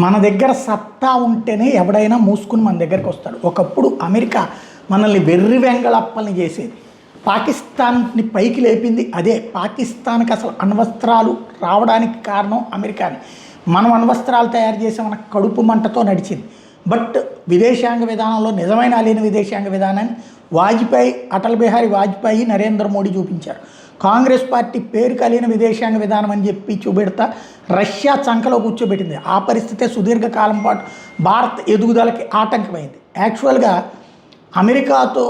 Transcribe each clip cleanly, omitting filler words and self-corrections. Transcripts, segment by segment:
మన దగ్గర సత్తా ఉంటేనే ఎవడైనా మూసుకుని మన దగ్గరికి వస్తాడు. ఒకప్పుడు అమెరికా మనల్ని వెర్రి వెంగళప్పల్ని చేసేది, పాకిస్తాన్ని పైకి లేపింది అదే. పాకిస్తాన్కి అసలు అణ్వస్త్రాలు రావడానికి కారణం అమెరికాని. మనం అణ్వస్త్రాలు తయారు చేసి మన కడుపు మంటతో నడిచింది. బట్ విదేశాంగ విధానంలో నిజమైన అలీన విదేశాంగ విధానాన్ని వాజ్పేయి, అటల్ బిహారీ వాజ్పేయి, నరేంద్ర మోడీ చూపించారు. కాంగ్రెస్ పార్టీ పేరు కలిగిన విదేశాంగ విధానం అని చెప్పి చూపెడతా రష్యా చంకలో కూర్చోబెట్టింది. ఆ పరిస్థితే సుదీర్ఘకాలం పాటు భారత్ ఎదుగుదలకి ఆటంకమైంది. యాక్చువల్గా అమెరికాతో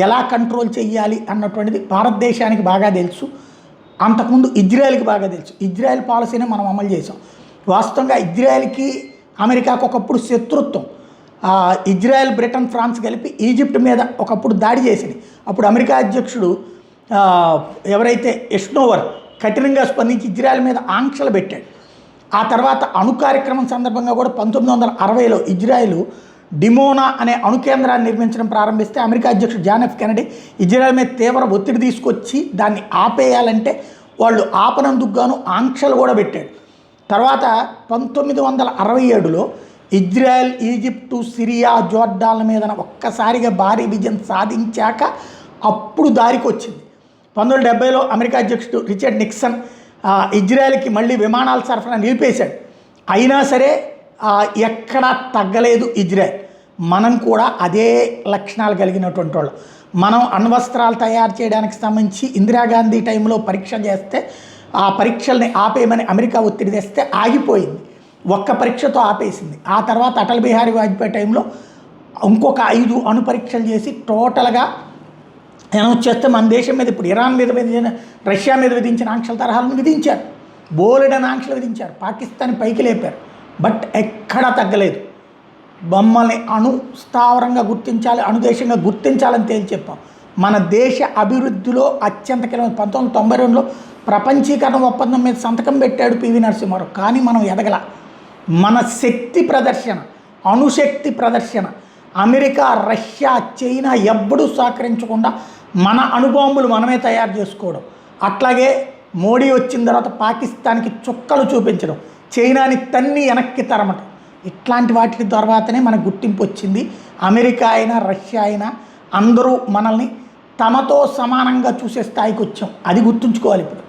ఎలా కంట్రోల్ చేయాలి అన్నటువంటిది భారతదేశానికి బాగా తెలుసు. అంతకుముందు ఇజ్రాయెల్కి బాగా తెలుసు. ఇజ్రాయెల్ పాలసీని మనం అమలు చేసాం. వాస్తవంగా ఇజ్రాయెల్కి అమెరికాకు ఒకప్పుడు శత్రుత్వం. ఇజ్రాయెల్, బ్రిటన్, ఫ్రాన్స్ కలిపి ఈజిప్ట్ మీద ఒకప్పుడు దాడి చేసింది. అప్పుడు అమెరికా అధ్యక్షుడు ఎవరైతే ఎష్నోవర్ కఠినంగా స్పందించి ఇజ్రాయెల్ మీద ఆంక్షలు పెట్టాడు. ఆ తర్వాత అణు కార్యక్రమం సందర్భంగా కూడా 1960లో ఇజ్రాయెల్ డిమోనా అనే అణు కేంద్రాన్ని నిర్మించడం ప్రారంభిస్తే అమెరికా అధ్యక్షుడు జాన్ ఎఫ్ కెనడీ ఇజ్రాయెల్ మీద తీవ్ర ఒత్తిడి తీసుకొచ్చి దాన్ని ఆపేయాలంటే వాళ్ళు ఆపనందుకు గాను ఆంక్షలు కూడా పెట్టాడు. తర్వాత 1967లో ఇజ్రాయెల్, ఈజిప్టు, సిరియా, జోర్డాన్ల మీద ఒక్కసారిగా భారీ విజయం సాధించాక అప్పుడు దారికి వచ్చింది. 1970లో అమెరికా అధ్యక్షుడు రిచర్డ్ నిక్సన్ ఇజ్రాయెల్కి మళ్ళీ విమానాల సరఫరా నిలిపేశాడు. అయినా సరే ఎక్కడా తగ్గలేదు ఇజ్రాయెల్. మనం కూడా అదే లక్షణాలు కలిగినటువంటి వాళ్ళు. మనం అణ్వస్త్రాలు తయారు చేయడానికి సంబంధించి ఇందిరాగాంధీ టైంలో పరీక్ష చేస్తే ఆ పరీక్షల్ని ఆపేయమని అమెరికా ఒత్తిడి తెస్తే ఆగిపోయింది. ఒక్క పరీక్షతో ఆపేసింది. ఆ తర్వాత అటల్ బిహారీ వాజ్పేయి టైంలో ఇంకొక 5 అణు పరీక్షలు చేసి టోటల్గా అనౌన్స్ చేస్తే మన దేశం మీద ఇప్పుడు ఇరాన్ మీద విధించిన, రష్యా మీద విధించిన ఆంక్షల తరహాలను విధించారు. బోలెడని ఆంక్షలు విధించారు. పాకిస్తాన్ పైకి లేపారు. బట్ ఎక్కడా తగ్గలేదు. బొమ్మల్ని స్థావరంగా గుర్తించాలి, అణుదేశంగా గుర్తించాలని తేల్చి చెప్పాం. మన దేశ అభివృద్ధిలో అత్యంత కీలకం 1992లో ప్రపంచీకరణ ఒప్పందం మీద సంతకం పెట్టాడు పివి నరసింహారావు. కానీ మనం ఎదగల. మన శక్తి ప్రదర్శన, అణుశక్తి ప్రదర్శన అమెరికా, రష్యా, చైనా ఎవ్వడూ సహకరించకుండా మన అణుబాంబులు మనమే తయారు చేసుకోవడం, అట్లాగే మోడీ వచ్చిన తర్వాత పాకిస్తాన్కి చుక్కలు చూపించడం, చైనాని తన్ని వెనక్కి తరమటం, ఇట్లాంటి వాటి తర్వాతనే మనకు గుర్తింపు వచ్చింది. అమెరికా అయినా రష్యా అయినా అందరూ మనల్ని తమతో సమానంగా చూసే స్థాయికి వచ్చాం. అది గుర్తుంచుకోవాలి ఇప్పుడు.